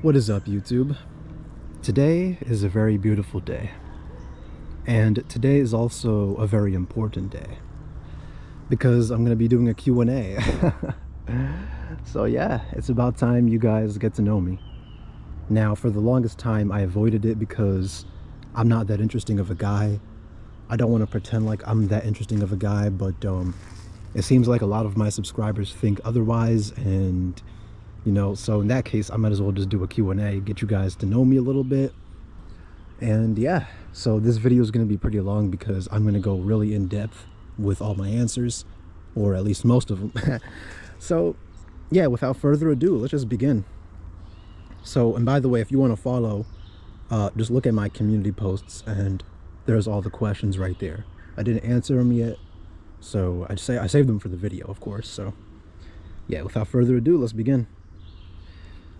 What is up, YouTube? Today is a very beautiful day, and today is also a very important day because I'm going to be doing a Q&A. So yeah, it's about time you guys get to know me. Now, for the longest time, I avoided it because I'm not that interesting of a guy. I don't want to pretend like I'm that interesting of a guy, but it seems like a lot of my subscribers think otherwise, and so in that case, I might as well just do a Q&A, get you guys to know me a little bit. And yeah, so this video is going to be pretty long because I'm going to go really in depth with all my answers, or at least most of them. So yeah, without further ado, let's just begin. So, and by the way, if you want to follow, just look at my community posts and there's all the questions right there. I didn't answer them yet, so I saved them for the video, of course. So yeah, without further ado, let's begin.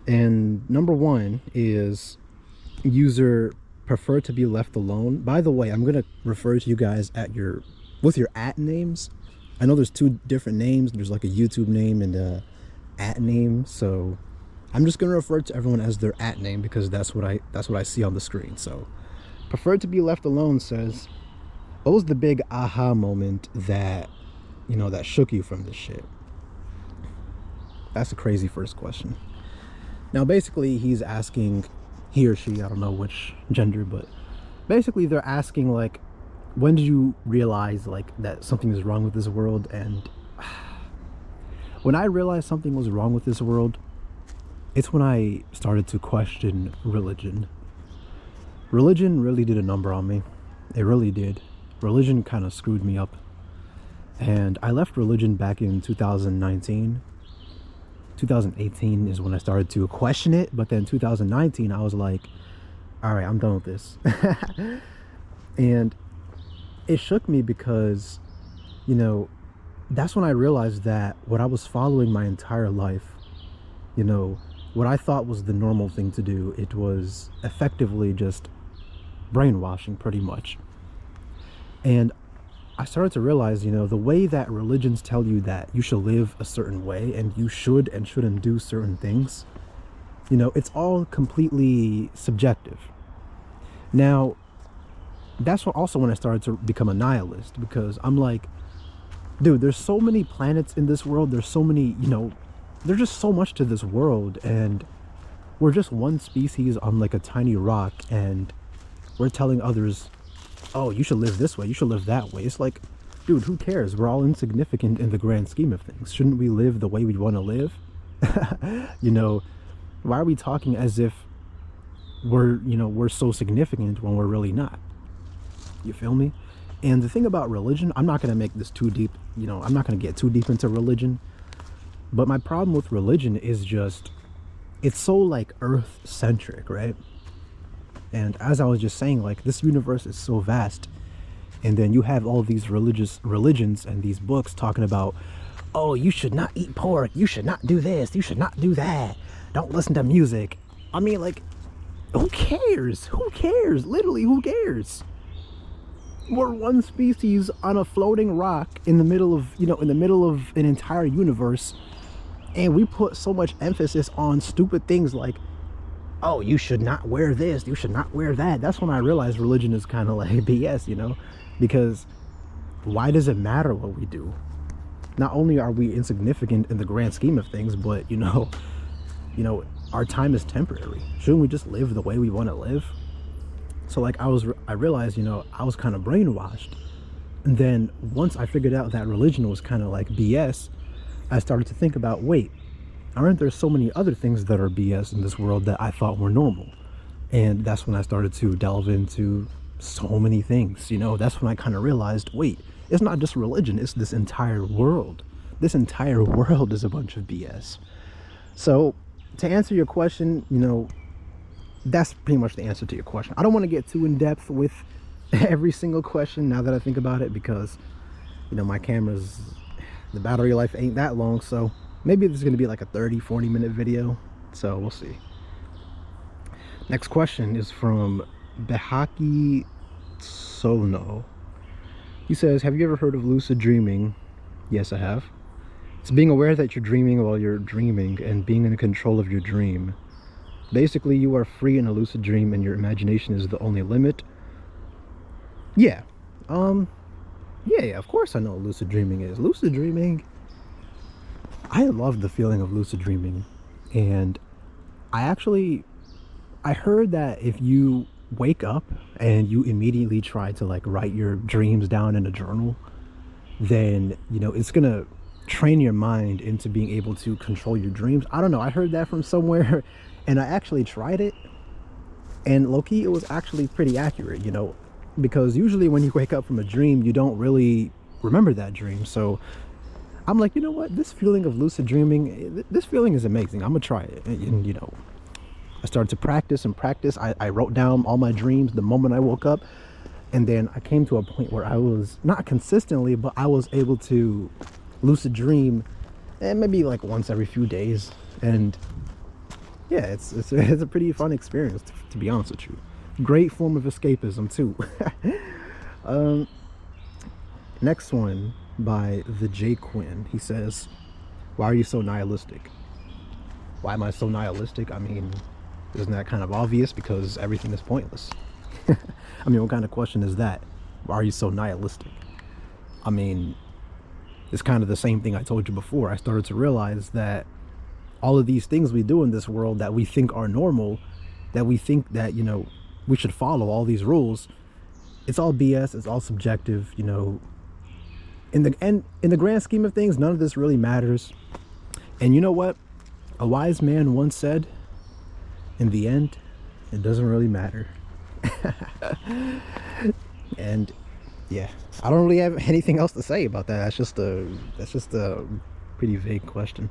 And number one is user prefer to be left alone. By the way, I'm going to refer to you guys with your @ names. I know there's two different names. There's like a YouTube name and a @ name. So I'm just going to refer to everyone as their @ name because that's what I see on the screen. So prefer to be left alone says, what was the big aha moment that, that shook you from this shit? That's a crazy first question. Now, basically, he's asking, he or she, I don't know which gender, but basically they're asking, like, when did you realize, like, that something is wrong with this world? And when I realized something was wrong with this world, it's when I started to question religion. Religion really did a number on me. It really did. Religion kind of screwed me up. And I left religion back in 2019. 2018 is when I started to question it, but then 2019 I was like, all right, I'm done with this. And it shook me because that's when I realized that what I was following my entire life, what I thought was the normal thing to do, it was effectively just brainwashing, pretty much. And I started to realize, the way that religions tell you that you should live a certain way and you should and shouldn't do certain things, it's all completely subjective. Now, that's also when I started to become a nihilist, because I'm like, dude, there's so many planets in this world. There's so many, there's just so much to this world, and we're just one species on like a tiny rock, and we're telling others, oh, you should live this way, you should live that way. It's like, dude, who cares? We're all insignificant in the grand scheme of things. Shouldn't we live the way we want to live? Why are we talking as if we're so significant when we're really not? You feel me? And the thing about religion, I'm not going to make this too deep, I'm not going to get too deep into religion, but my problem with religion is just, it's so like earth-centric, right? And as I was just saying, like, this universe is so vast, and then you have all these religions and these books talking about, oh, you should not eat pork, you should not do this, you should not do that, don't listen to music. I mean, like, who cares? Who cares? Literally, who cares? We're one species on a floating rock in the middle of, in the middle of an entire universe, and we put so much emphasis on stupid things like, oh, you should not wear this, you should not wear that. That's when I realized religion is kind of like BS, because why does it matter what we do? Not only are we insignificant in the grand scheme of things, but our time is temporary. Shouldn't we just live the way we want to live? So like I realized, I was kind of brainwashed. And then once I figured out that religion was kind of like BS, I started to think about, wait, aren't there so many other things that are BS in this world that I thought were normal? And that's when I started to delve into so many things. That's when I kind of realized, wait, it's not just religion, it's this entire world. This entire world is a bunch of BS. So to answer your question, that's pretty much the answer to your question. I don't want to get too in depth with every single question now that I think about it, because my camera's, the battery life ain't that long, so maybe this is going to be like a 30-40 minute video, so we'll see. Next question is from Behaki Sono. He says, have you ever heard of lucid dreaming? Yes, I have. It's being aware that you're dreaming while you're dreaming and being in control of your dream. Basically, you are free in a lucid dream and your imagination is the only limit. Yeah. Yeah, of course I know what lucid dreaming is. Lucid dreaming, I love the feeling of lucid dreaming. And I heard that if you wake up and you immediately try to like write your dreams down in a journal, then, it's gonna train your mind into being able to control your dreams. I don't know, I heard that from somewhere and I actually tried it, and low-key it was actually pretty accurate, because usually when you wake up from a dream you don't really remember that dream. So I'm like, you know what, this feeling of lucid dreaming, this feeling is amazing, I'm gonna try it. And I started to practice and practice. I wrote down all my dreams the moment I woke up, and then I came to a point where I was not consistently, but I was able to lucid dream, and maybe like once every few days. And yeah, it's a pretty fun experience, to be honest with you. Great form of escapism too. Next one by the J Quinn. He says, why are you so nihilistic? Why am I so nihilistic? I mean, isn't that kind of obvious? Because everything is pointless. I mean, what kind of question is that? Why are you so nihilistic? I mean, it's kind of the same thing I told you before. I started to realize that all of these things we do in this world that we think are normal, that we think that, we should follow all these rules, it's all BS, it's all subjective, In the grand scheme of things, none of this really matters. And you know what? A wise man once said, in the end, it doesn't really matter. And yeah, I don't really have anything else to say about that. That's just a pretty vague question.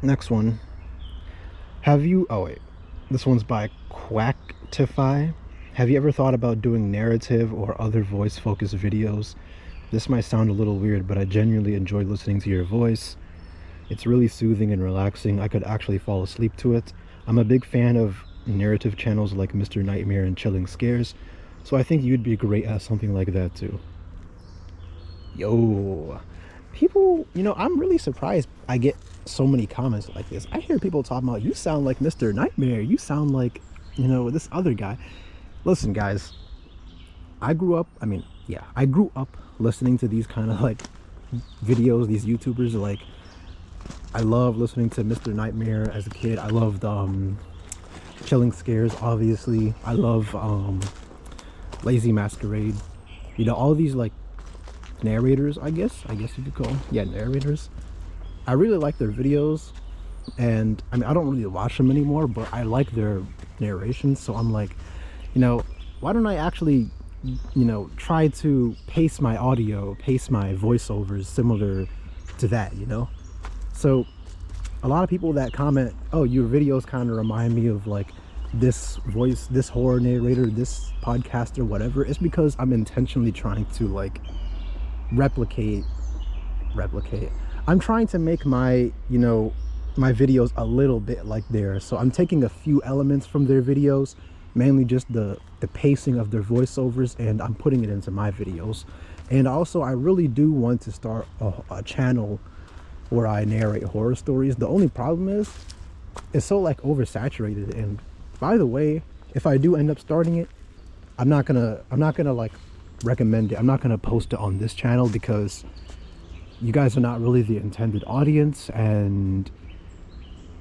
Next one. Oh wait, this one's by Quacktify. Have you ever thought about doing narrative or other voice focused videos? This might sound a little weird, but I genuinely enjoy listening to your voice. It's really soothing and relaxing. I could actually fall asleep to it. I'm a big fan of narrative channels like Mr. Nightmare and Chilling Scares, so I think you'd be great at something like that too. Yo, people, I'm really surprised I get so many comments like this. I hear people talking about, you sound like Mr. Nightmare, you sound like, this other guy. Listen, guys, I grew up listening to these kind of like videos, these YouTubers. Like, I love listening to Mr. Nightmare as a kid. I loved Chilling Scares, obviously. I love Lazy Masquerade. All these like narrators, I guess you could call them. Yeah, narrators. I really like their videos, and I mean, I don't really watch them anymore, but I like their narrations. So I'm like, why don't I actually, try to pace my audio, pace my voiceovers similar to that, So a lot of people that comment, oh, your videos kind of remind me of like this voice, this horror narrator, this podcaster, whatever. It's because I'm intentionally trying to like replicate. I'm trying to make my, my videos a little bit like theirs. So I'm taking a few elements from their videos, mainly just the pacing of their voiceovers, and I'm putting it into my videos. And also, I really do want to start a channel where I narrate horror stories. The only problem is it's so like oversaturated. And by the way, if I do end up starting it, I'm not gonna like recommend it. I'm not gonna post it on this channel because you guys are not really the intended audience, and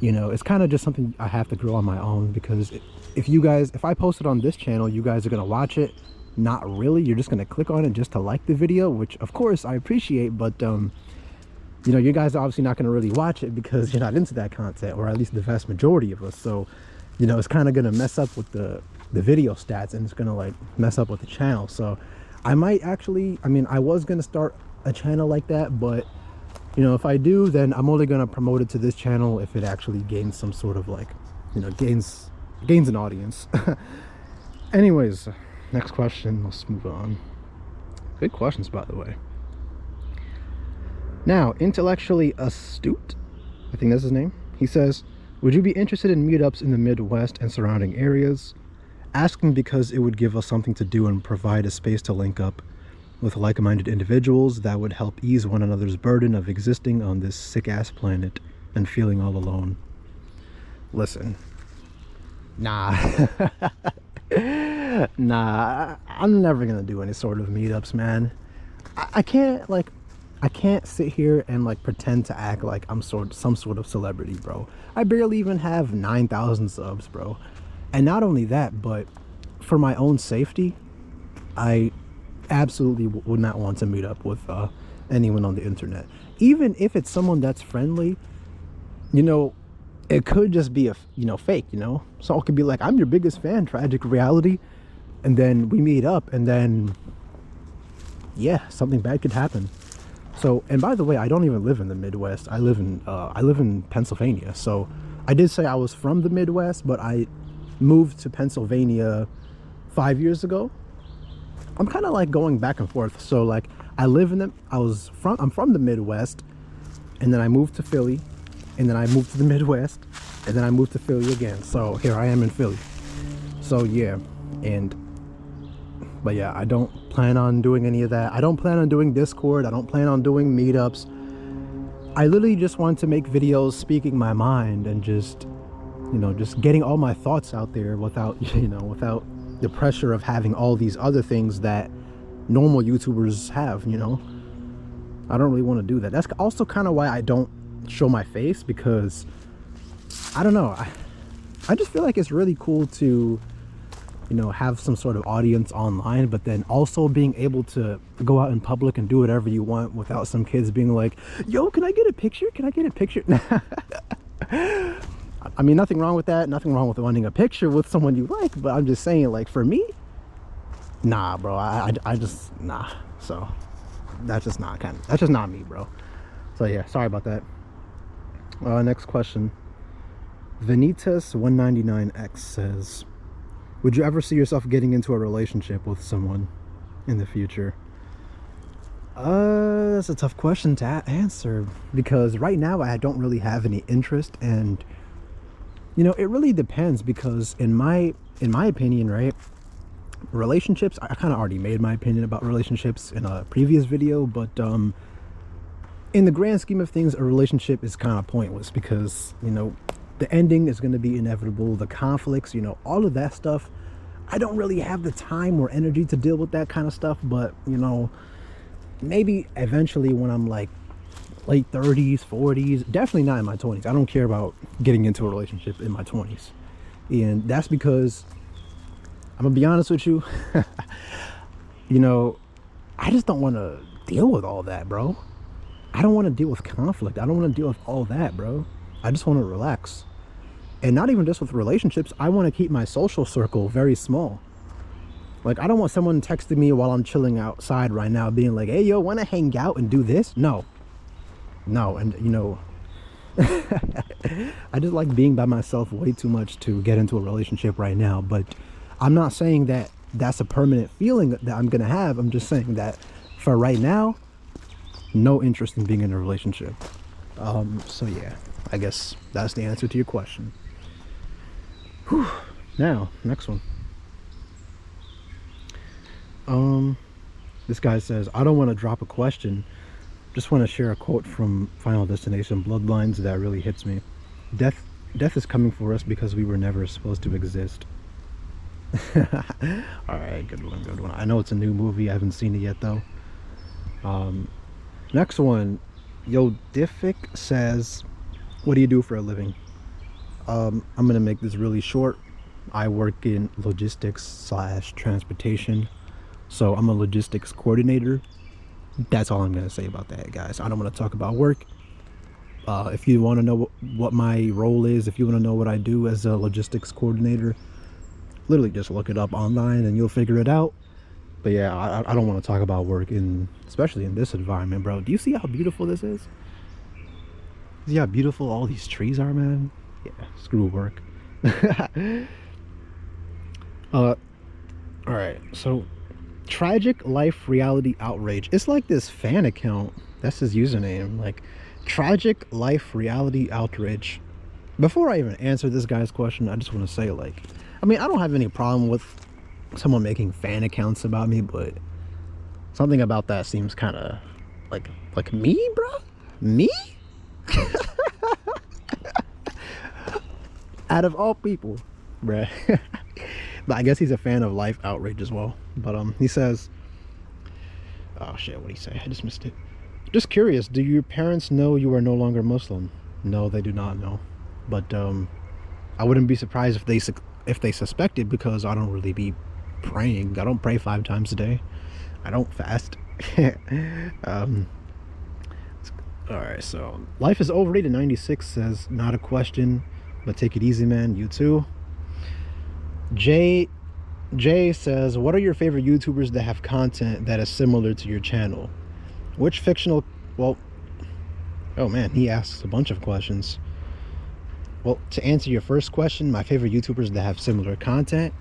it's kind of just something I have to grow on my own. Because if I post it on this channel, you guys are gonna watch it. Not really, you're just gonna click on it just to like the video, which of course I appreciate, but you guys are obviously not gonna really watch it because you're not into that content, or at least the vast majority of us. So it's kind of gonna mess up with the video stats, and it's gonna like mess up with the channel. So I might actually, I was gonna start a channel like that, but if I do, then I'm only gonna promote it to this channel if it actually gains some sort of like, gains an audience. Anyways, next question, let's move on. Good questions, by the way. Now, Intellectually Astute, I think that's his name. He says, would you be interested in meetups in the Midwest and surrounding areas? Asking because it would give us something to do and provide a space to link up with like-minded individuals that would help ease one another's burden of existing on this sick-ass planet and feeling all alone. Listen, nah. Nah, I'm never gonna do any sort of meetups, man. I can't like, I can't sit here and like pretend to act like I'm some sort of celebrity, bro. I barely even have 9,000 subs, bro. And not only that, but for my own safety, I absolutely would not want to meet up with anyone on the internet, even if it's someone that's friendly. You know, it could just be fake. So it could be like, I'm your biggest fan, tragic reality, and then we meet up, and then yeah, something bad could happen. So, and by the way, I don't even live in the Midwest. I live in Pennsylvania. So I did say I was from the Midwest, but I moved to Pennsylvania 5 years ago. I'm kind of like going back and forth. So like, I'm from the Midwest, and then I moved to Philly, and then I moved to the Midwest, and then I moved to Philly again. So here I am in Philly. So yeah, but yeah, I don't plan on doing any of that. I don't plan on doing Discord. I don't plan on doing meetups. I literally just want to make videos speaking my mind and just getting all my thoughts out there without without the pressure of having all these other things that normal YouTubers have. I don't really want to do that. That's also kind of why I don't show my face, because I don't know, I just feel like it's really cool to have some sort of audience online, but then also being able to go out in public and do whatever you want without some kids being like, yo, can I get a picture? I mean, nothing wrong with that, nothing wrong with wanting a picture with someone you like, but I'm just saying, like, for me, nah, bro. I just, nah. So that's just not me, bro. So yeah, sorry about that. Next question. Vanitas199X says, would you ever see yourself getting into a relationship with someone in the future? That's a tough question to answer, because right now I don't really have any interest, and it really depends, because in my opinion, right, relationships, I kind of already made my opinion about relationships in a previous video, but in the grand scheme of things, a relationship is kind of pointless, because the ending is going to be inevitable, the conflicts, all of that stuff. I don't really have the time or energy to deal with that kind of stuff, but maybe eventually when I'm like late 30s, 40s, definitely not in my 20s. I don't care about getting into a relationship in my 20s. And that's because, I'm gonna be honest with you, I just don't want to deal with all that, bro. I don't want to deal with conflict. I don't want to deal with all that, bro. I just want to relax. And not even just with relationships, I want to keep my social circle very small. Like, I don't want someone texting me while I'm chilling outside right now being like, hey, yo, want to hang out and do this? No. And I just like being by myself way too much to get into a relationship right now. But I'm not saying that that's a permanent feeling that I'm gonna have. I'm just saying that for right now, no interest in being in a relationship. So yeah, I guess that's the answer to your question. Whew. Now, next one. This guy says, I don't want to drop a question, just want to share a quote from Final Destination Bloodlines that really hits me. Death is coming for us because we were never supposed to exist. Alright, good one. I know it's a new movie, I haven't seen it yet though. Next one. Yo Diffic says, what do you do for a living? I'm gonna make this really short. I work in logistics/transportation, so I'm a logistics coordinator. That's all I'm gonna say about that, guys. I don't want to talk about work. If you want to know what my role is, if you want to know what I do as a logistics coordinator, literally just look it up online and you'll figure it out. But yeah, I don't want to talk about work, especially in this environment, bro. Do you see how beautiful this is? See how beautiful all these trees are, man? Yeah, screw work. Alright, so Tragic Life Reality Outrage. It's like this fan account. That's his username. Like, Tragic Life Reality Outrage. Before I even answer this guy's question, I just want to say, like, I mean, I don't have any problem with someone making fan accounts about me, but something about that seems kind of like me, bro? Me? Out of all people, bruh. But I guess he's a fan of life outrage as well. But he says, oh shit, what'd he say? I just missed it. Just curious, do your parents know you are no longer Muslim? No, they do not know. But I wouldn't be surprised if they suspected, because I don't really be praying. I don't pray 5 times a day. I don't fast. Alright, so life is overrated 96 says, not a question, but take it easy, man. You too. Jay says, what are your favorite YouTubers that have content that is similar to your channel? Which fictional, well, oh man, he asks a bunch of questions. Well, to answer your first question, my favorite YouTubers that have similar content,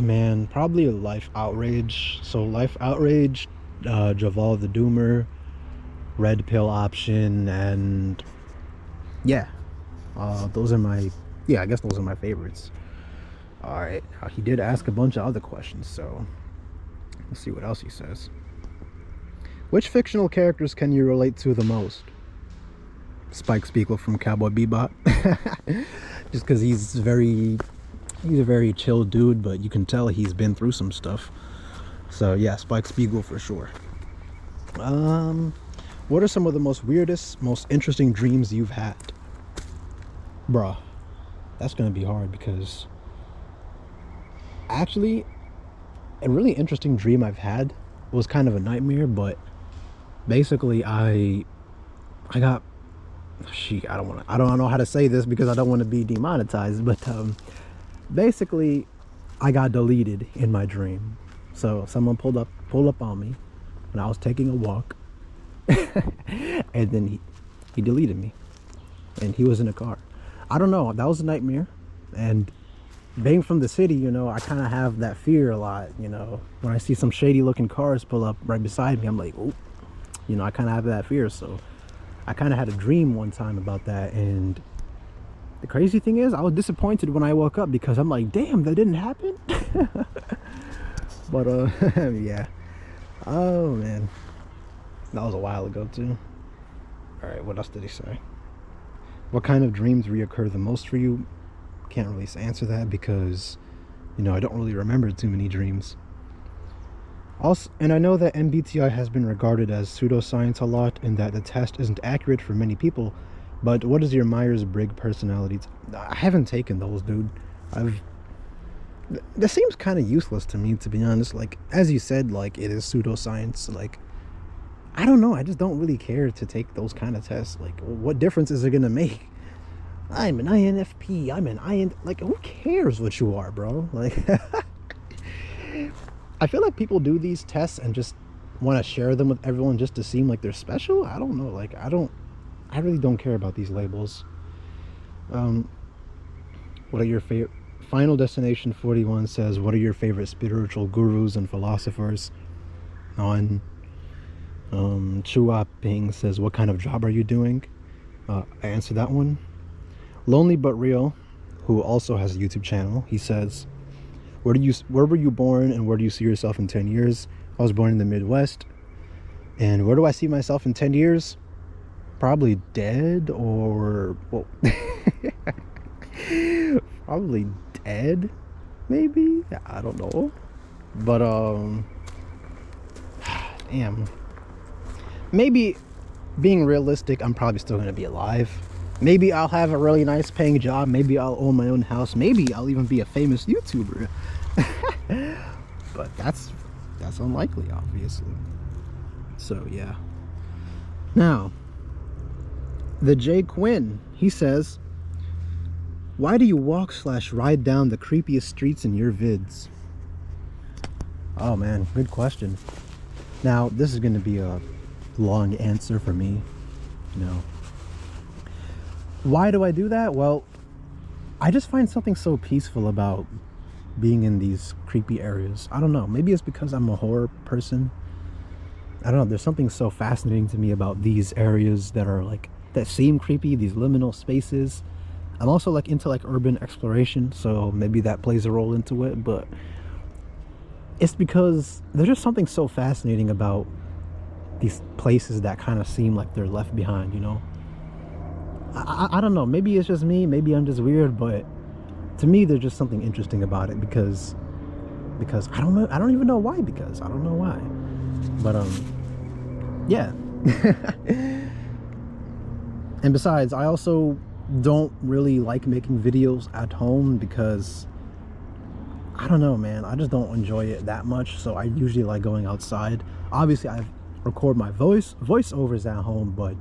man, probably Life Outrage. So Life Outrage, Javal the Doomer, Red Pill Option, and yeah, those are my, I guess those are my favorites. All right, he did ask a bunch of other questions, so let's see what else he says. Which fictional characters can you relate to the most? Spike Spiegel from Cowboy Bebop. Just because he's a very chill dude, but you can tell he's been through some stuff. So yeah, Spike Spiegel for sure. What are some of the most weirdest, most interesting dreams you've had? Bruh, that's gonna be hard, because actually a really interesting dream I've had was kind of a nightmare, but basically I got, I don't know how to say this because I don't want to be demonetized, but basically I got deleted in my dream. So someone pulled up on me when I was taking a walk, and then he deleted me, and he was in a car. I don't know, that was a nightmare. And being from the city, you know, I kind of have that fear a lot. You know, when I see some shady looking cars pull up right beside me, I'm like, oh, you know, I kind of have that fear. So I kind of had a dream one time about that, and the crazy thing is I was disappointed when I woke up, because I'm like, damn, that didn't happen. But yeah, oh man, that was a while ago too. All right, what else did he say? What kind of dreams reoccur the most for you? Can't really answer that, because you know, I don't really remember too many dreams. Also, and I know that MBTI has been regarded as pseudoscience a lot, and that the test isn't accurate for many people, but what is your Myers-Briggs personality? I haven't taken those, dude. That seems kind of useless to me, to be honest. Like, as you said, like, it is pseudoscience. Like, I don't know, I just don't really care to take those kind of tests. Like, what difference is it gonna make? I'm an INFP, I'm an IN, like, who cares what you are, bro? Like, I feel like people do these tests and just want to share them with everyone just to seem like they're special. I don't know, like, I really don't care about these labels. What are your favorite? Final Destination 41 says, what are your favorite spiritual gurus and philosophers? On Chua Ping says, what kind of job are you doing? I answered that one. Lonely But Real, who also has a YouTube channel, he says, where were you born, and where do you see yourself in 10 years? I was born in the Midwest. And where do I see myself in 10 years? Probably dead, or, well, probably dead, maybe? I don't know. But, damn. Maybe, being realistic, I'm probably still gonna be alive. Maybe I'll have a really nice paying job. Maybe I'll own my own house. Maybe I'll even be a famous YouTuber. But that's unlikely, obviously. So yeah. Now, the J Quinn, he says, why do you walk/ride down the creepiest streets in your vids? Oh man, good question. Now, this is going to be a long answer for me, you know. Why do I do that? Well, I just find something so peaceful about being in these creepy areas. I don't know, maybe it's because I'm a horror person. I don't know, there's something so fascinating to me about these areas that are like, that seem creepy, these liminal spaces. I'm also like into like urban exploration, so maybe that plays a role into it, but it's because there's just something so fascinating about these places that kind of seem like they're left behind, you know. I don't know. Maybe it's just me. Maybe I'm just weird, but to me, there's just something interesting about it because I don't know. I don't even know why. Because I don't know why. But yeah. And besides, I also don't really like making videos at home because I don't know, man. I just don't enjoy it that much. So I usually like going outside. Obviously, I record my voiceovers at home, but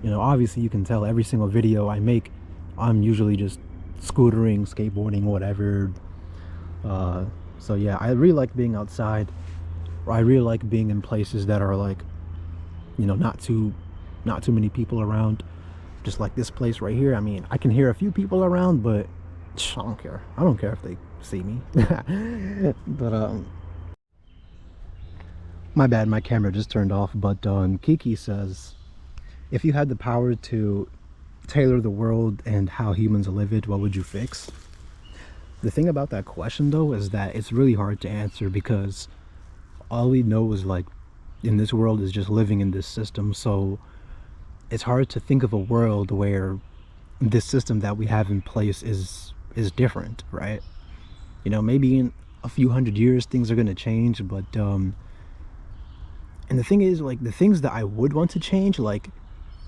you know, obviously you can tell every single video I make, I'm usually just scootering, skateboarding, whatever. So yeah, I really like being outside. I really like being in places that are like, you know, not too many people around. Just like this place right here. I mean, I can hear a few people around, but I don't care. I don't care if they see me. But my bad, my camera just turned off. But Kiki says, if you had the power to tailor the world and how humans live it, what would you fix? The thing about that question though is that it's really hard to answer because all we know is like in this world is just living in this system. So it's hard to think of a world where this system that we have in place is different, right? You know, maybe in a few hundred years things are going to change, but and the thing is, like, the things that I would want to change, like,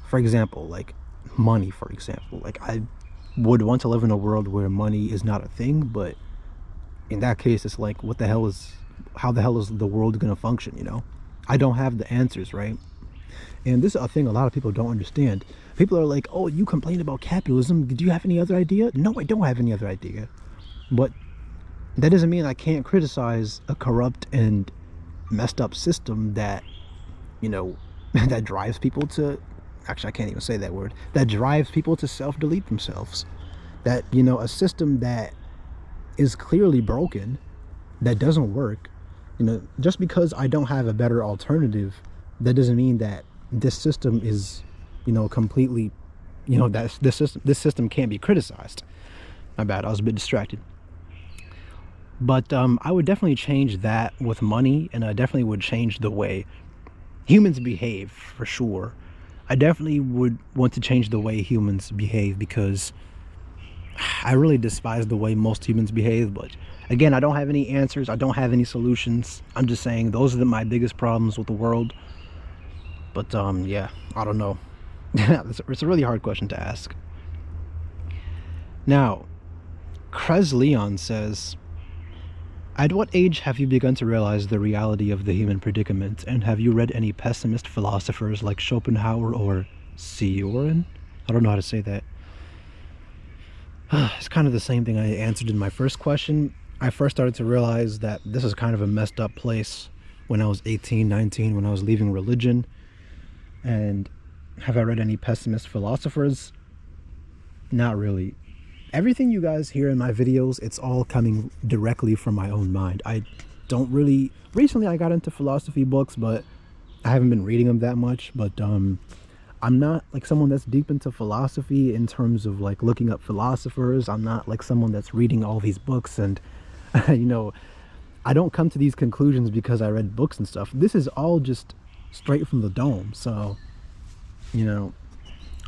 for example, like money, for example, like I would want to live in a world where money is not a thing, but in that case it's like, how the hell is the world going to function, you know? I don't have the answers, right? And this is a thing a lot of people don't understand. People are like, oh, you complain about capitalism, do you have any other idea? No, I don't have any other idea. But that doesn't mean I can't criticize a corrupt and messed up system that, you know, that drives people to, actually I can't even say that word, that drives people to self-delete themselves. That, you know, a system that is clearly broken, that doesn't work, you know, just because I don't have a better alternative, that doesn't mean that this system is, you know, completely, you know, that this system can't be criticized. My bad, I was a bit distracted. But I would definitely change that with money, and I definitely would change the way humans behave, for sure. I definitely would want to change the way humans behave because I really despise the way most humans behave. But again, I don't have any answers. I don't have any solutions. I'm just saying those are my biggest problems with the world. But yeah, I don't know. It's a really hard question to ask. Now, Krez Leon says, at what age have you begun to realize the reality of the human predicament, and have you read any pessimist philosophers like Schopenhauer or Sioran? I don't know how to say that. It's kind of the same thing I answered in my first question. I first started to realize that this is kind of a messed up place when I was 18, 19, when I was leaving religion. And have I read any pessimist philosophers? Not really. Everything you guys hear in my videos, it's all coming directly from my own mind. I don't really, recently I got into philosophy books, but I haven't been reading them that much. But I'm not like someone that's deep into philosophy in terms of like looking up philosophers. I'm not like someone that's reading all these books and you know, I don't come to these conclusions because I read books and stuff. This is all just straight from the dome. So, you know,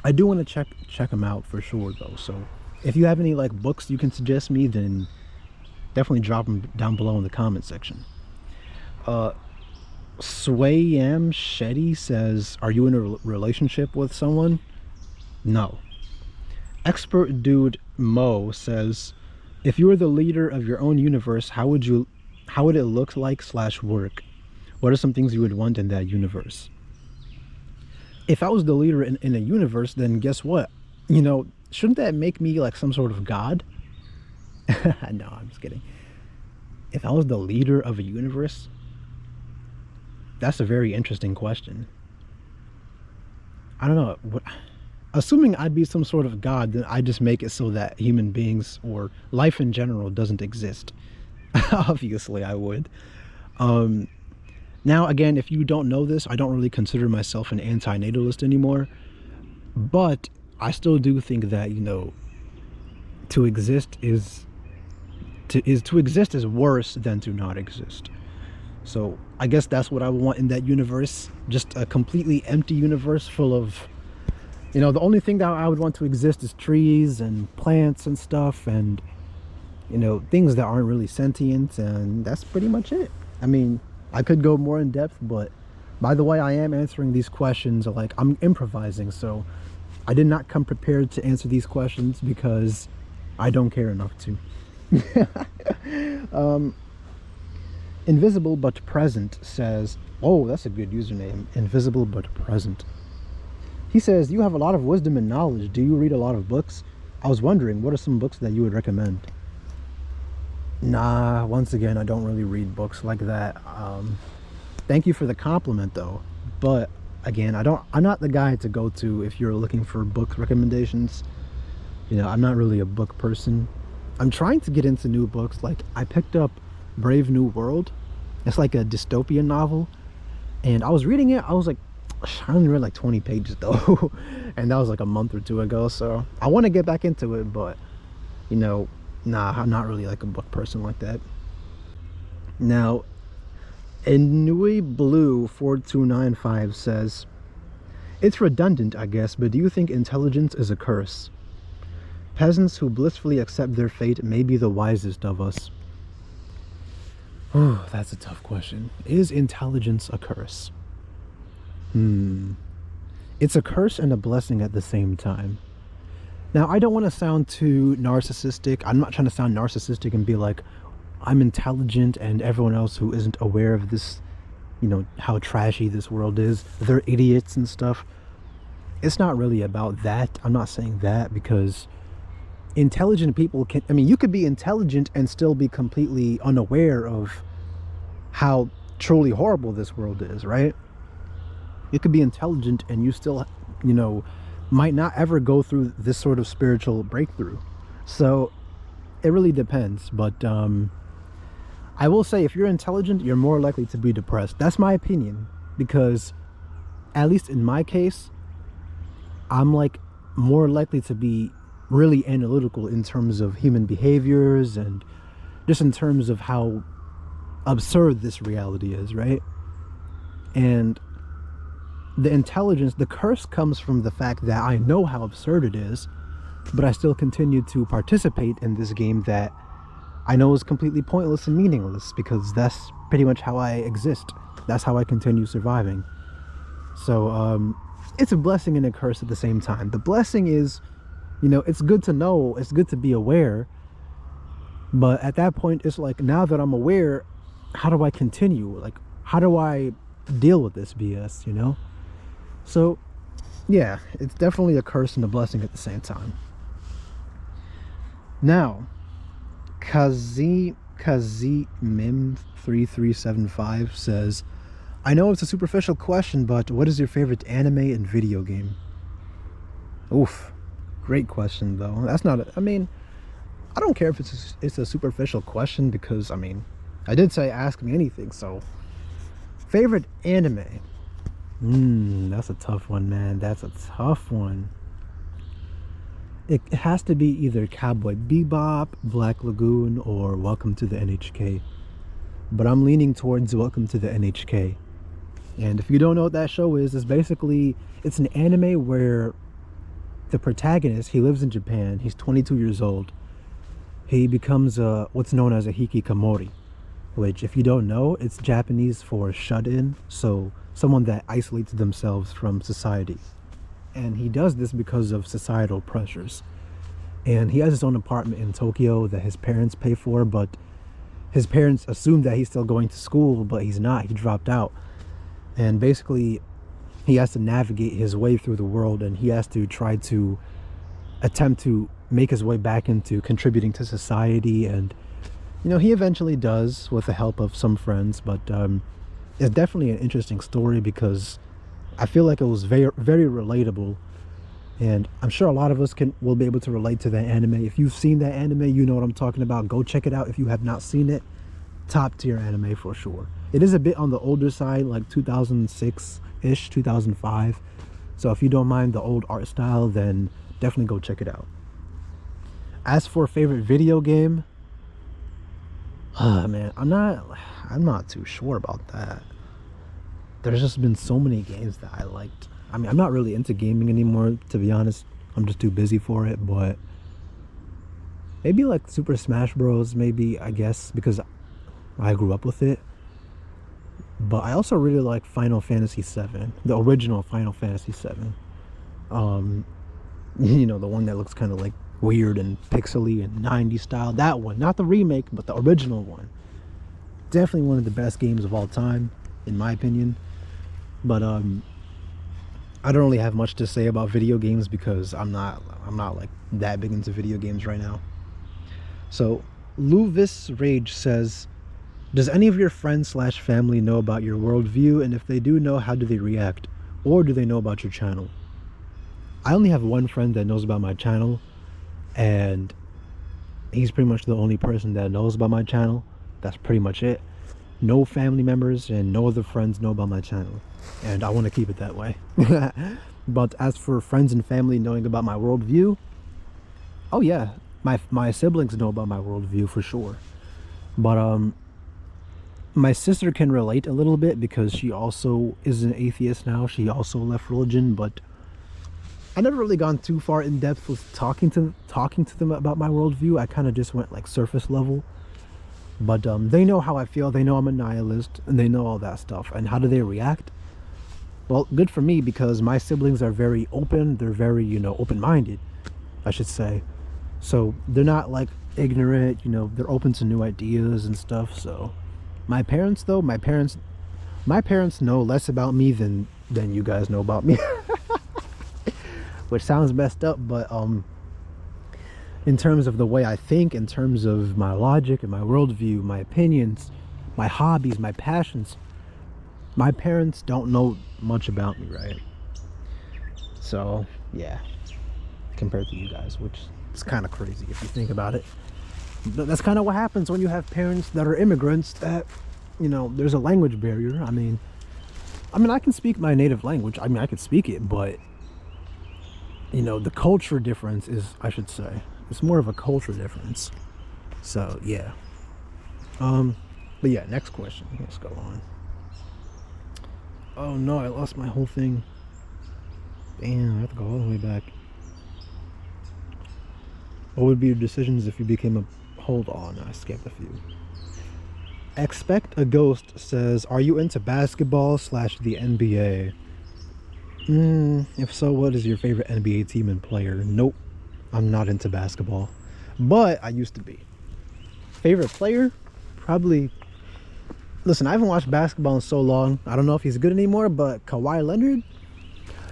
I do want to check them out for sure though. So if you have any like books you can suggest me, then definitely drop them down below in the comment section. Swayam Shetty says, are you in a relationship with someone? No. Expert Dude Mo says, if you were the leader of your own universe, how would it look like / work? What are some things you would want in that universe? If I was the leader in a universe, then guess what? You know, shouldn't that make me like some sort of god? No, I'm just kidding. If I was the leader of a universe, that's a very interesting question. I don't know. Assuming I'd be some sort of god, then I just make it so that human beings or life in general doesn't exist. Obviously, I would. Now, again, if you don't know this, I don't really consider myself an anti-natalist anymore. But I still do think that, you know, to exist is worse than to not exist. So I guess that's what I want in that universe. Just a completely empty universe full of, You know, the only thing that I would want to exist is trees and plants and stuff, and you know, things that aren't really sentient, and that's pretty much it. I mean, I could go more in depth, but by the way, I am answering these questions like I'm improvising, so I did not come prepared to answer these questions because I don't care enough to. Invisible but present says, oh, that's a good username. Invisible but present. He says, you have a lot of wisdom and knowledge. Do you read a lot of books? I was wondering, what are some books that you would recommend? Nah, once again, I don't really read books like that. Thank you for the compliment though. But again, I'm not the guy to go to if you're looking for book recommendations. You know, I'm not really a book person. I'm trying to get into new books. Like, I picked up Brave New World. It's like a dystopian novel. And I was reading it. I was like, I only read like 20 pages though. And that was like a month or two ago. So I want to get back into it. But, you know, nah, I'm not really like a book person like that. Now, Inui Blue 4295 says, it's redundant, I guess, but do you think intelligence is a curse? Peasants who blissfully accept their fate may be the wisest of us. Oh, that's a tough question. Is intelligence a curse? It's a curse and a blessing at the same time. Now, I don't want to sound too narcissistic. I'm not trying to sound narcissistic and be like, I'm intelligent and everyone else who isn't aware of this, you know, how trashy this world is, they're idiots and stuff. It's not really about that. I'm not saying that, because intelligent people can, I mean, you could be intelligent and still be completely unaware of how truly horrible this world is, right? You could be intelligent and you still, you know, might not ever go through this sort of spiritual breakthrough. So it really depends. But I will say, if you're intelligent, you're more likely to be depressed. That's my opinion, because at least in my case, I'm like more likely to be really analytical in terms of human behaviors and just in terms of how absurd this reality is, right? And the intelligence, the curse comes from the fact that I know how absurd it is, but I still continue to participate in this game that I know is completely pointless and meaningless, because that's pretty much how I exist. That's how I continue surviving. So it's a blessing and a curse at the same time. The blessing is, you know, it's good to know, it's good to be aware, but at that point it's like, now that I'm aware, how do I continue? Like, how do I deal with this BS, you know? So yeah, it's definitely a curse and a blessing at the same time. Now, Mim 3375 says, I know it's a superficial question, but what is your favorite anime and video game? Oof, great question though. That's not I mean, I don't care if it's a superficial question, because I mean, I did say ask me anything. So favorite anime, that's a tough one, man. That's a tough one. It has to be either Cowboy Bebop, Black Lagoon, or Welcome to the NHK. But I'm leaning towards Welcome to the NHK. And if you don't know what that show is, it's an anime where the protagonist, he lives in Japan, he's 22 years old. He becomes what's known as a hikikomori, which, if you don't know, it's Japanese for shut-in, so someone that isolates themselves from society. And he does this because of societal pressures. And he has his own apartment in Tokyo that his parents pay for, but his parents assume that he's still going to school, but he's not. He dropped out. And basically, he has to navigate his way through the world, and he has to try to attempt to make his way back into contributing to society. And, you know, he eventually does, with the help of some friends. But it's definitely an interesting story, because I feel like it was very, very relatable, and I'm sure a lot of us will be able to relate to that anime. If you've seen that anime, you know what I'm talking about. Go check it out. If you have not seen it, top tier anime for sure. It is a bit on the older side, like 2006-ish, 2005. So if you don't mind the old art style, then definitely go check it out. As for favorite video game, man, I'm not too sure about that. There's just been so many games that I liked. I mean, I'm not really into gaming anymore, to be honest. I'm just too busy for it, but maybe like Super Smash Bros, maybe, I guess, because I grew up with it. But I also really like Final Fantasy VII, the original Final Fantasy VII. Um, you know, the one that looks kind of like weird and pixely and 90s style. That one, not the remake, but the original one. Definitely one of the best games of all time, in my opinion. But I don't really have much to say about video games because I'm not like that big into video games right now. So Luvis Rage says, does any of your friends slash family know about your worldview? And if they do know, how do they react? Or do they know about your channel? I only have one friend that knows about my channel, and he's pretty much the only person that knows about my channel. That's pretty much it. No family members and no other friends know about my channel, and I want to keep it that way. But as for friends and family knowing about my worldview, oh yeah, my siblings know about my worldview for sure. But my sister can relate a little bit because she also is an atheist now. She also left religion, but I never really gone too far in depth with talking to them about my worldview. I kind of just went like surface level. But they know how I feel. They know I'm a nihilist, and they know all that stuff. And how do they react? Well, good for me, because my siblings are very open. They're very, you know, open-minded, I should say. So they're not like ignorant, you know, they're open to new ideas and stuff. So my parents, though, my parents know less about me than you guys know about me. Which sounds messed up, but in terms of the way I think, in terms of my logic and my worldview, my opinions, my hobbies, my passions, my parents don't know much about me, right? So yeah, compared to you guys, which is kind of crazy if you think about it. But that's kind of what happens when you have parents that are immigrants, that, you know, there's a language barrier. I mean I can speak my native language. I mean, I can speak it, but you know, the culture difference is, I should say, it's more of a culture difference. So yeah. But yeah, next question. Let's go on. Oh no, I lost my whole thing. Damn, I have to go all the way back. What would be your decisions if you became a... Hold on, I skipped a few. Expect a Ghost says, are you into basketball / the NBA? If so, what is your favorite NBA team and player? Nope, I'm not into basketball, but I used to be. Favorite player? Probably... Listen, I haven't watched basketball in so long. I don't know if he's good anymore, but Kawhi Leonard?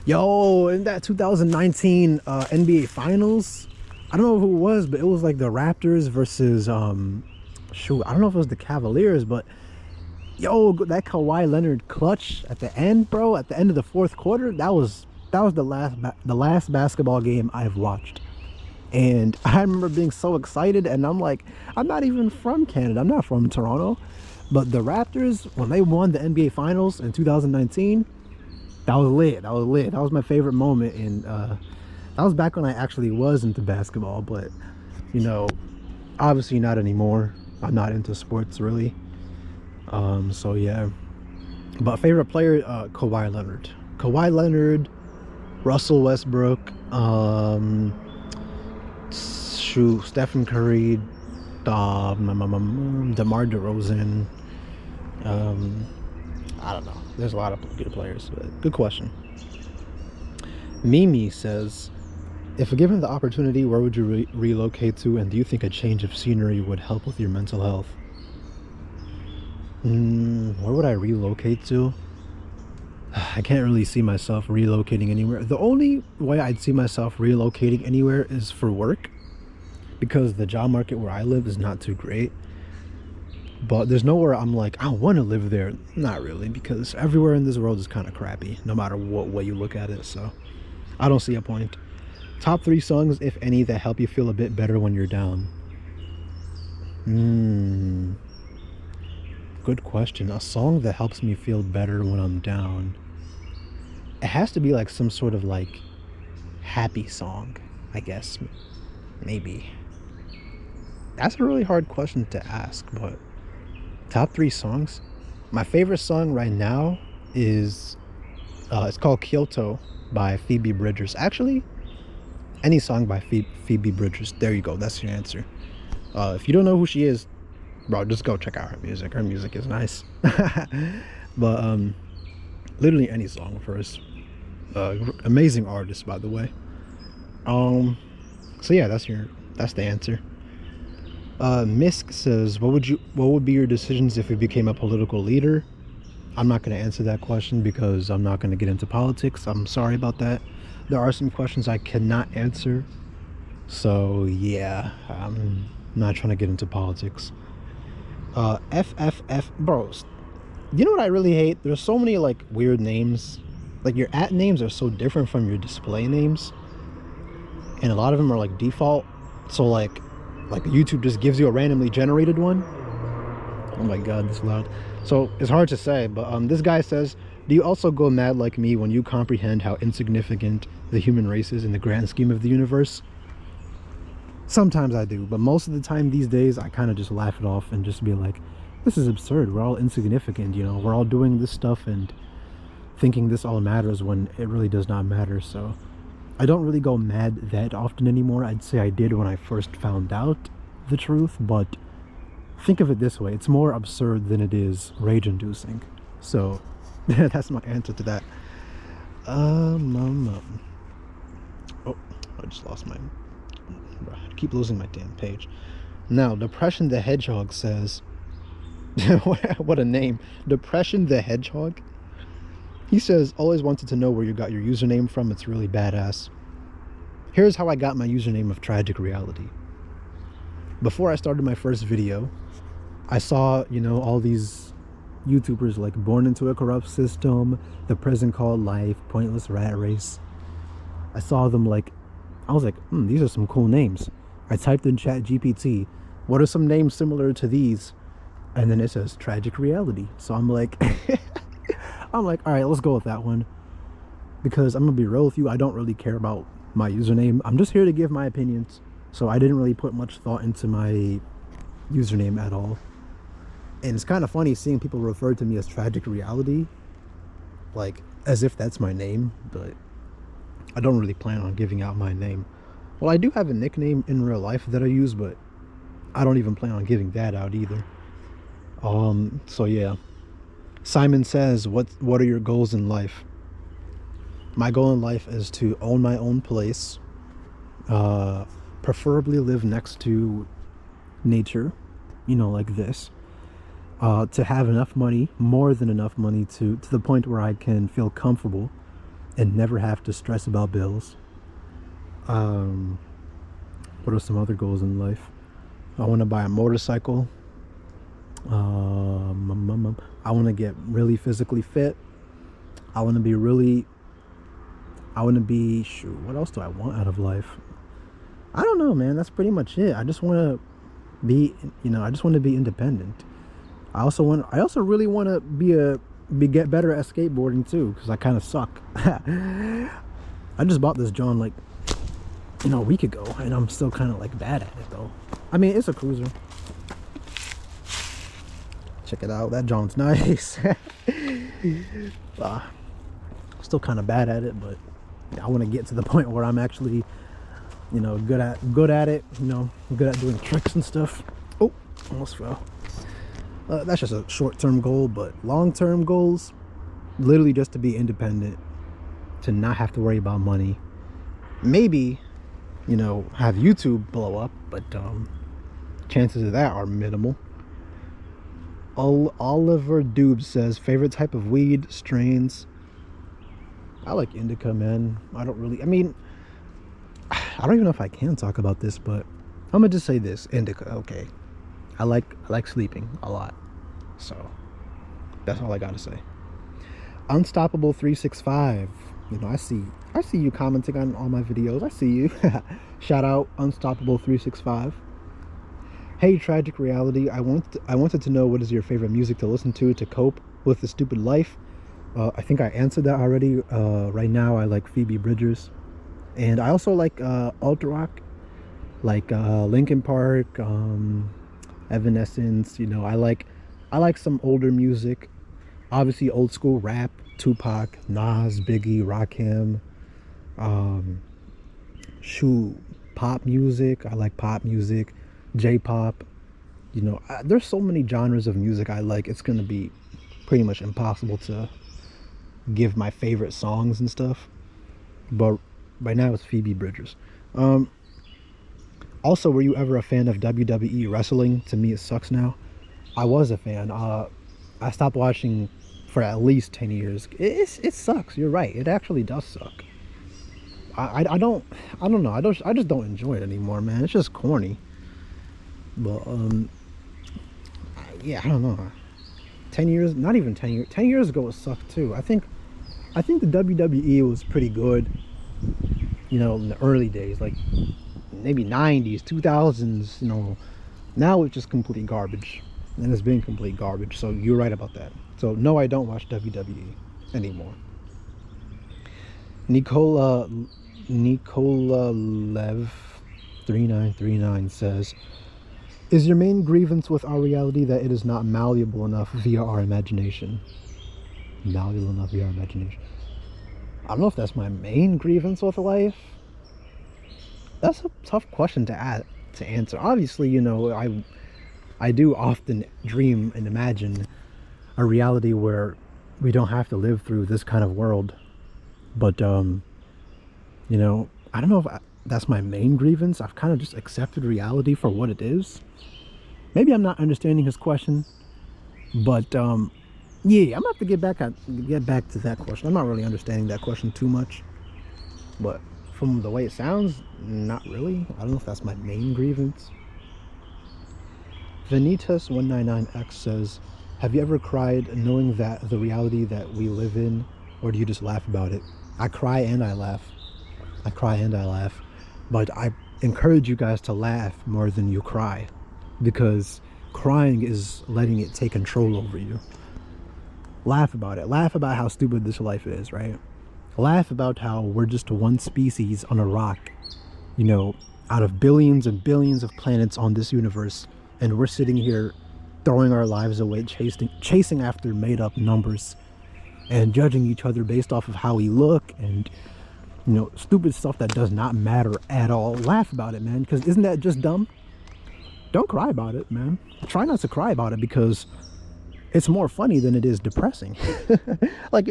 Yo, in that 2019 NBA Finals, I don't know who it was, but it was like the Raptors versus, shoot, I don't know if it was the Cavaliers, but yo, that Kawhi Leonard clutch at the end, bro, at the end of the fourth quarter, that was the last basketball game I've watched. And I remember being so excited, and I'm like, I'm not even from Canada. I'm not from Toronto. But the Raptors, when they won the NBA Finals in 2019, that was lit. That was lit. That was my favorite moment. And that was back when I actually was into basketball. But, you know, obviously not anymore. I'm not into sports, really. So, yeah. But favorite player, Kawhi Leonard. Kawhi Leonard, Russell Westbrook, Stephen Curry, DeMar DeRozan. I don't know. There's a lot of good players, but good question. Mimi says, if given the opportunity, where would you relocate to, and do you think a change of scenery would help with your mental health? Where would I relocate to? I can't really see myself relocating anywhere. The only way I'd see myself relocating anywhere is for work, because the job market where I live is not too great. But there's nowhere I'm like, I want to live there. Not really, because everywhere in this world is kind of crappy, no matter what way you look at it. So I don't see a point. Top 3 songs, if any, that help you feel a bit better when you're down. Good question. A song that helps me feel better when I'm down. It has to be like some sort of like happy song, I guess. Maybe. That's a really hard question to ask, but top 3 songs. My favorite song right now is It's called Kyoto by Phoebe Bridgers. Actually, any song by Phoebe Bridgers. There you go. That's your answer. If you don't know who she is, bro, just go check out her music. Her music is nice. But literally any song of hers. Amazing artist, by the way. So yeah, that's the answer. Misk says, what would be your decisions if you became a political leader? I'm not going to answer that question because I'm not going to get into politics. I'm sorry about that. There are some questions I cannot answer. So yeah, I'm not trying to get into politics. FFF, bros. You know what I really hate? There's so many like weird names. Like your @names are so different from your display names. And a lot of them are like default. So like YouTube just gives you a randomly generated one. Oh my god, this is loud. So it's hard to say, but this guy says, do you also go mad like me when you comprehend how insignificant the human race is in the grand scheme of the universe? Sometimes I do, but most of the time these days I kind of just laugh it off and just be like, this is absurd. We're all insignificant, you know, we're all doing this stuff and thinking this all matters when it really does not matter. So I don't really go mad that often anymore. I'd say I did when I first found out the truth, but think of it this way, it's more absurd than it is rage-inducing. So that's my answer to that. Oh, I just lost my... I keep losing my damn page. Now, Depression the Hedgehog says... What a name. Depression the Hedgehog? He says, always wanted to know where you got your username from. It's really badass. Here's how I got my username of Tragic Reality. Before I started my first video, I saw, you know, all these YouTubers like Born Into a Corrupt System, The Prison Called Life, Pointless Rat Race. I saw them like, I was like, these are some cool names. I typed in ChatGPT, what are some names similar to these? And then it says Tragic Reality. So I'm like, all right, let's go with that one. Because I'm gonna be real with you, I don't really care about my username. I'm just here to give my opinions. So I didn't really put much thought into my username at all. And it's kind of funny seeing people refer to me as Tragic Reality, like as if that's my name, but I don't really plan on giving out my name. Well, I do have a nickname in real life that I use, but I don't even plan on giving that out either. So yeah. Simon says, what are your goals in life? My goal in life is to own my own place, preferably live next to nature, you know, like this. To have enough money, more than enough money to the point where I can feel comfortable and never have to stress about bills. What are some other goals in life? I want to buy a motorcycle. I want to get really physically fit. I want to be shoot, what else do I want out of life? I don't know, man. That's pretty much it. I just want to be, I just want to be independent. I also really want to get better at skateboarding too, because I kind of suck. I just bought this John like, a week ago, and I'm still kind of like bad at it though. I mean, it's a cruiser. Check it out. That John's nice. Still kind of bad at it, but I want to get to the point where I'm actually, good at it. Good at doing tricks and stuff. Oh, almost fell. That's just a short-term goal, but long-term goals, literally just to be independent, to not have to worry about money. Maybe, have YouTube blow up, but chances of that are minimal. Oliver Dube says, favorite type of weed, strains. I like indica, man. I don't even know if I can talk about this, but I'm gonna just say this. Indica, okay. I like sleeping a lot, so that's all I gotta say. Unstoppable 365. I see you commenting on all my videos. I see you. Shout out Unstoppable 365. Hey, Tragic Reality. I wanted to know, what is your favorite music to listen to cope with the stupid life? I think I answered that already. Right now I like Phoebe Bridgers, and I also like alt rock, like Linkin Park, Evanescence. I like some older music, obviously old school rap, Tupac, Nas, Biggie, Rakim. Um, shoot, pop music. I like pop music, J-pop. There's so many genres of music I like. It's gonna be pretty much impossible to give my favorite songs and stuff. But right now it's Phoebe Bridgers. Um, Also, were you ever a fan of WWE wrestling? To me, it sucks now. I was a fan. I stopped watching for at least 10 years. It sucks. You're right. It actually does suck. I don't know. I just don't enjoy it anymore, man. It's just corny. But yeah, I don't know. 10 years, not even 10 years. 10 years ago it sucked too. I think the WWE was pretty good, in the early days, like maybe 90s, 2000s, now it's just complete garbage. And it's been complete garbage. So you're right about that. So no, I don't watch WWE anymore. Nicola Lev 3939 says, is your main grievance with our reality that it is not malleable enough via our imagination? Malleable enough via our imagination. I don't know if that's my main grievance with life. That's a tough question to answer. Obviously, I do often dream and imagine a reality where we don't have to live through this kind of world. But I don't know if that's my main grievance. I've kind of just accepted reality for what it is. Maybe I'm not understanding his question, but yeah, I'm gonna have to get back to that question. I'm not really understanding that question too much, but from the way it sounds, not really. I don't know if that's my main grievance. Vanitas199X says, have you ever cried knowing that the reality that we live in, or do you just laugh about it? I cry and I laugh. But I encourage you guys to laugh more than you cry, because crying is letting it take control over you. Laugh about it. Laugh about how stupid this life is, right? Laugh about how we're just one species on a rock, out of billions and billions of planets on this universe, and we're sitting here throwing our lives away, chasing after made up numbers and judging each other based off of how we look and stupid stuff that does not matter at all. Laugh about it, man, because isn't that just dumb? Don't cry about it, man. Try not to cry about it, because it's more funny than it is depressing. Like,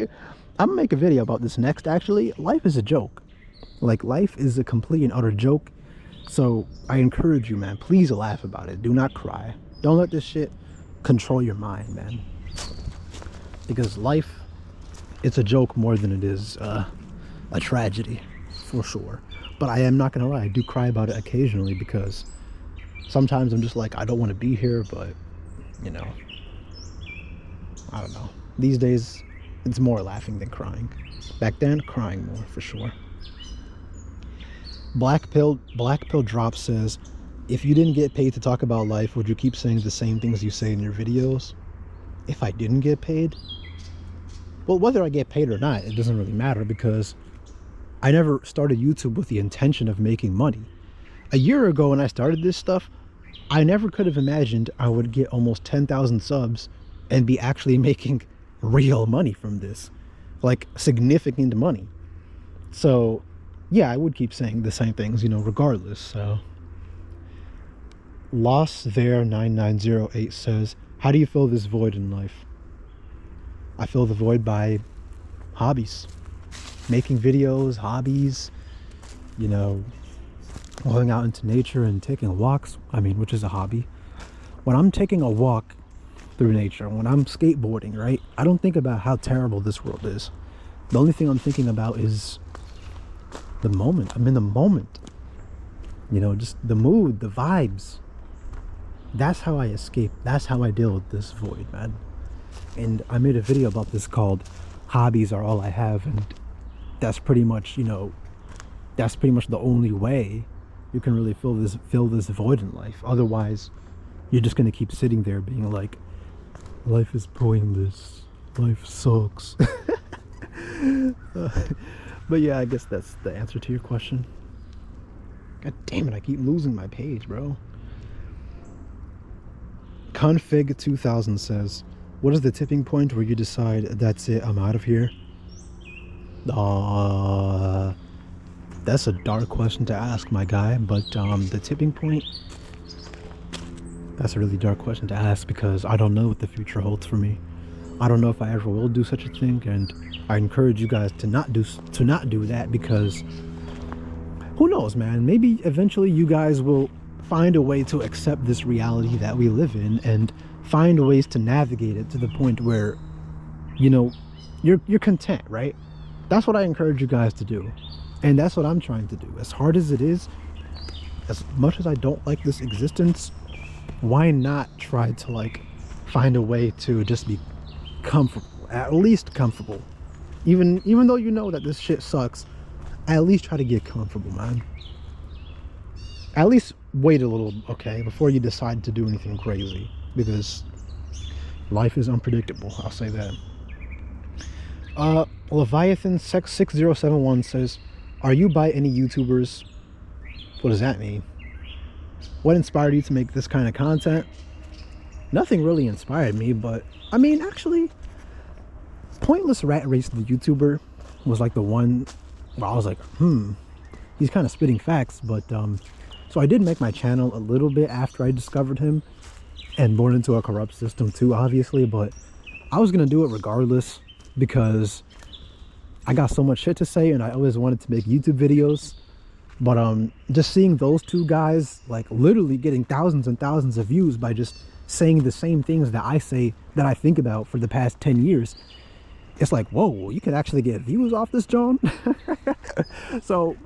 I'm gonna make a video about this next, actually. Life is a joke. Like, life is a complete and utter joke. So I encourage you, man, please laugh about it. Do not cry. Don't let this shit control your mind, man, because life, it's a joke more than it is a tragedy, for sure. But I am not gonna lie, I do cry about it occasionally, because sometimes I'm just like, I don't want to be here, but I don't know. These days it's more laughing than crying. Back then, crying more, for sure. Black Pill Drop says, if you didn't get paid to talk about life, would you keep saying the same things you say in your videos? If I didn't get paid? Well, whether I get paid or not, it doesn't really matter, because I never started YouTube with the intention of making money. A year ago when I started this stuff, I never could have imagined I would get almost 10,000 subs and be actually making real money from this. Like, significant money. So yeah, I would keep saying the same things, regardless. So Lost There 9908 says, how do you fill this void in life? I fill the void by hobbies. Making videos, hobbies, going out into nature and taking walks, which is a hobby. When I'm taking a walk through nature, when I'm skateboarding, right, I don't think about how terrible this world is. The only thing I'm thinking about is the moment. I'm in the moment. Just the mood, the vibes. That's how I escape. That's how I deal with this void, man. And I made a video about this called Hobbies Are All I Have, and that's pretty much, that's pretty much the only way you can really fill this void in life. Otherwise, you're just gonna keep sitting there being like, life is pointless, life sucks. But yeah, I guess that's the answer to your question. God damn it, I keep losing my page, bro. Config 2000 says, What is the tipping point where you decide, that's it, I'm out of here? That's a dark question to ask, my guy. But the tipping point, that's a really dark question to ask, because I don't know what the future holds for me. I don't know if I ever will do such a thing, and I encourage you guys to not do that, because who knows, man? Maybe eventually you guys will find a way to accept this reality that we live in, and find ways to navigate it to the point where, you know, you're content, right? That's what I encourage you guys to do, and that's what I'm trying to do. As hard as it is, as much as I don't like this existence, why not try to like find a way to just be comfortable, at least comfortable, even though you know that this shit sucks. At least try to get comfortable, man. At least wait a little, okay, before you decide to do anything crazy, because life is unpredictable, I'll say that. Leviathan 6071 says, are you by any YouTubers? What does that mean? What inspired you to make this kind of content? Nothing really inspired me, but I mean, actually, Pointless Rat Race, the YouTuber, was like the one where I was like, he's kind of spitting facts. But so I did make my channel a little bit after I discovered him, and born into a corrupt system too, obviously, but I was gonna do it regardless, because I got so much shit to say and I always wanted to make YouTube videos. But just seeing those two guys like literally getting thousands and thousands of views by just saying the same things that I say, that I think about for the past 10 years, it's like, whoa, you could actually get views off this, John. So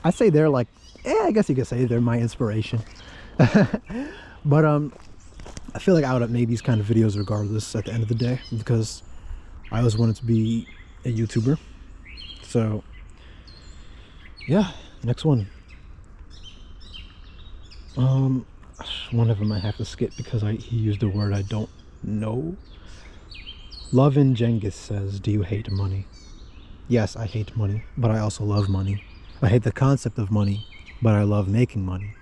I say they're like, I guess you could say they're my inspiration. But I feel like I would have made these kind of videos regardless at the end of the day, because I always wanted to be a YouTuber. So yeah, next one. One of them I have to skip because he used a word I don't know. Love in Jengis says, do you hate money? Yes, I hate money, but I also love money. I hate the concept of money, but I love making money.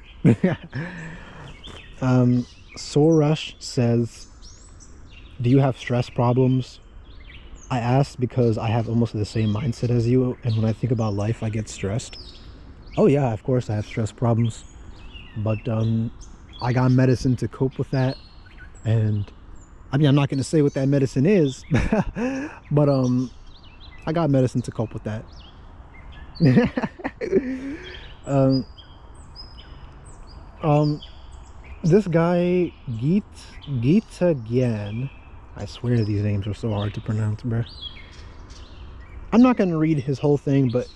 Sorush says, do you have stress problems? I asked because I have almost the same mindset as you, and when I think about life, I get stressed. Oh yeah, of course I have stress problems, but I got medicine to cope with that. And I mean, I'm not going to say what that medicine is, but I got medicine to cope with that. This guy Gita Gyan, I swear these names are so hard to pronounce, bro. I'm not going to read his whole thing, but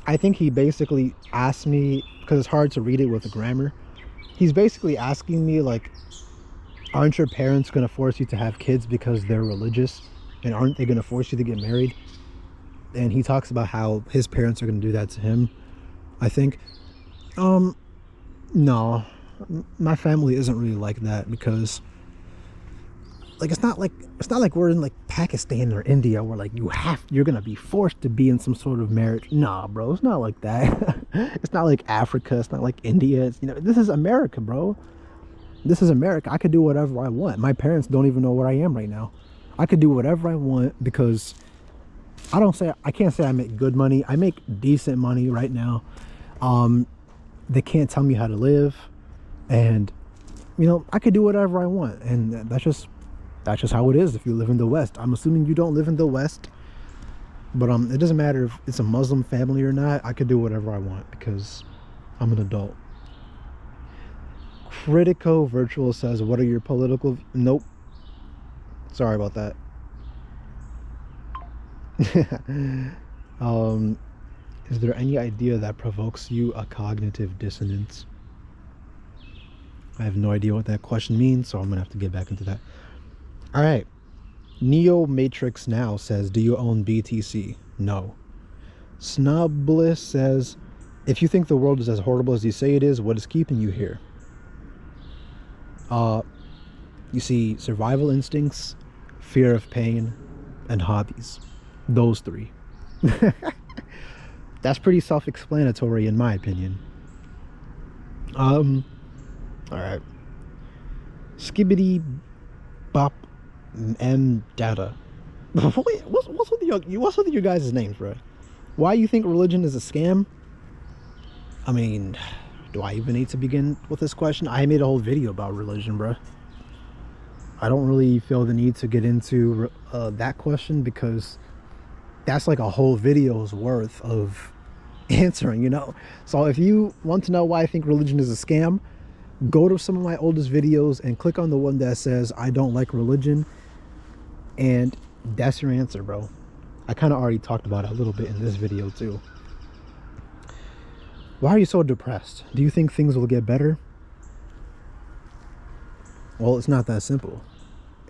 I think he basically asked me, because it's hard to read it with the grammar, he's basically asking me like, aren't your parents going to force you to have kids because they're religious, and aren't they going to force you to get married? And he talks about how his parents are going to do that to him, I think. No, my family isn't really like that, because like it's not like we're in like Pakistan or India where like you're gonna be forced to be in some sort of marriage. Nah, bro, it's not like that. It's not like Africa, it's not like India. It's, you know, this is America, bro. This is America. I could do whatever I want. My parents don't even know where I am right now. I could do whatever I want, because I can't say I make good money. I make decent money right now. They can't tell me how to live, and you know, I could do whatever I want, and that's just how it is if you live in the West. I'm assuming you don't live in the West, but it doesn't matter if it's a Muslim family or not. I could do whatever I want because I'm an adult. Critico Virtual says, what are your political... Nope. Sorry about that. Is there any idea that provokes you a cognitive dissonance? I have no idea what that question means, so I'm gonna have to get back into that. All right. Neo Matrix Now says, do you own BTC? No. Snobbliss says, if you think the world is as horrible as you say it is, what is keeping you here? You see, survival instincts, fear of pain, and hobbies. Those three. That's pretty self-explanatory in my opinion. All right. Skibbity Bop M data. Wait, what's with your guys' names, bro? Why you think religion is a scam? I mean, do I even need to begin with this question? I made a whole video about religion, bro. I don't really feel the need to get into that question because that's like a whole video's worth of answering, you know? So if you want to know why I think religion is a scam, go to some of my oldest videos and click on the one that says I don't like religion, and that's your answer, bro. I kind of already talked about it a little bit in this video too. Why are you so depressed? Do you think things will get better? Well, it's not that simple.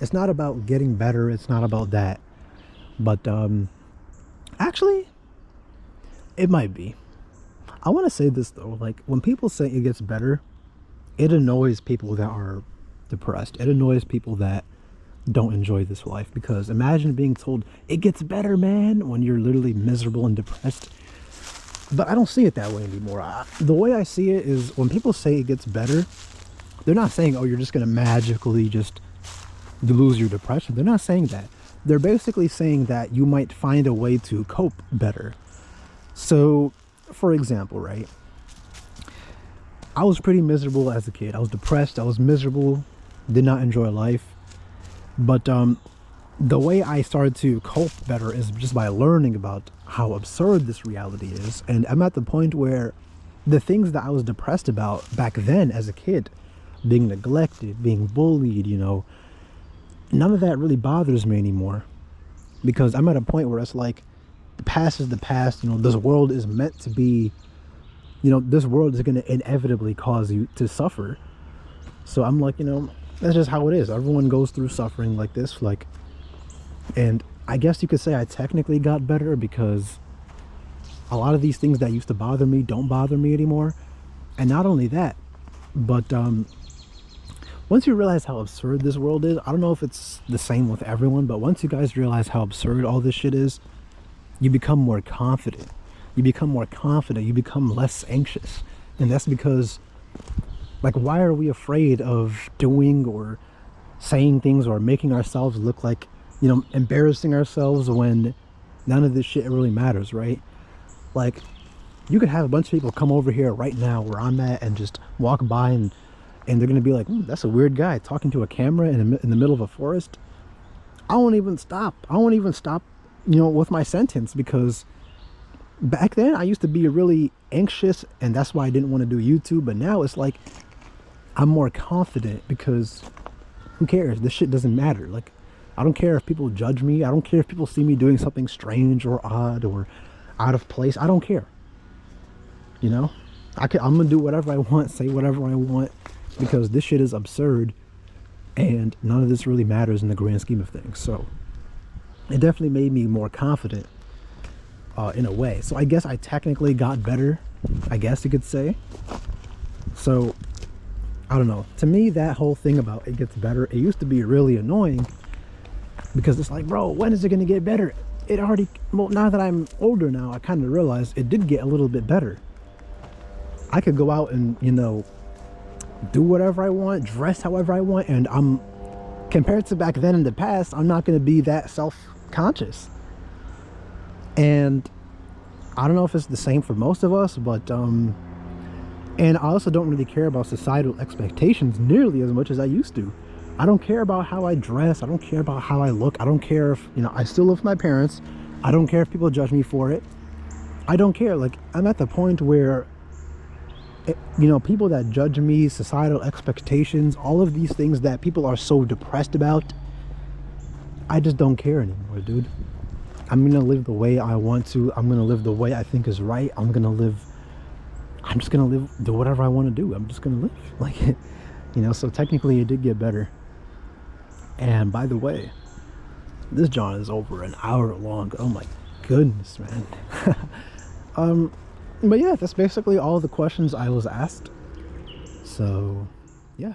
It's not about getting better. It's not about that. But actually, it might be. I want to say this though. Like, when people say it gets better, it annoys people that are depressed. It annoys people that don't enjoy this life, because imagine being told it gets better, man, when you're literally miserable and depressed. But I don't see it that way anymore. The way I see it is, when people say it gets better, they're not saying, oh, you're just going to magically just lose your depression. They're not saying that. They're basically saying that you might find a way to cope better. So, for example, right? I was pretty miserable as a kid. I was depressed. I was miserable. Did not enjoy life. But the way I started to cope better is just by learning about how absurd this reality is. And I'm at the point where the things that I was depressed about back then as a kid, being neglected, being bullied, you know, none of that really bothers me anymore. Because I'm at a point where it's like, the past is the past. You know, this world is meant to be, you know, this world is going to inevitably cause you to suffer. So I'm like, you know, that's just how it is. Everyone goes through suffering like this, like, and I guess you could say I technically got better, because a lot of these things that used to bother me don't bother me anymore. And not only that, but once you realize how absurd this world is, I don't know if it's the same with everyone, but once you guys realize how absurd all this shit is, you become more confident. You become more confident. You become less anxious. And that's because, like, why are we afraid of doing or saying things or making ourselves look like, you know, embarrassing ourselves when none of this shit really matters, right? Like, you could have a bunch of people come over here right now where I'm at and just walk by, and they're gonna be like, that's a weird guy talking to a camera in the middle of a forest. I won't even stop, you know, with my sentence, because back then I used to be really anxious, and that's why I didn't want to do YouTube. But now it's like, I'm more confident, because who cares? This shit doesn't matter. Like, I don't care if people judge me. I don't care if people see me doing something strange or odd or out of place. I don't care. You know, I'm gonna do whatever I want, say whatever I want, because this shit is absurd, and none of this really matters in the grand scheme of things. So it definitely made me more confident in a way. So I guess I technically got better, I guess you could say. So I don't know. To me, that whole thing about it gets better, it used to be really annoying, because it's like, bro, when is it going to get better? It already, well, now that I'm older now, I kind of realize it did get a little bit better. I could go out and, you know, do whatever I want, dress however I want, and compared to back then in the past, I'm not going to be that self-conscious. And I don't know if it's the same for most of us, but and I also don't really care about societal expectations nearly as much as I used to. I don't care about how I dress. I don't care about how I look. I don't care if, you know, I still live with my parents. I don't care if people judge me for it. I don't care. Like, I'm at the point where, you know, people that judge me, societal expectations, all of these things that people are so depressed about, I just don't care anymore, dude. I'm gonna live the way I want to. I'm gonna live the way I think is right. I'm just gonna live, do whatever I want to do. I'm just gonna live, like, you know. So technically it did get better. And by the way, this John is over an hour long. Oh my goodness, man. But yeah, that's basically all the questions I was asked. So yeah.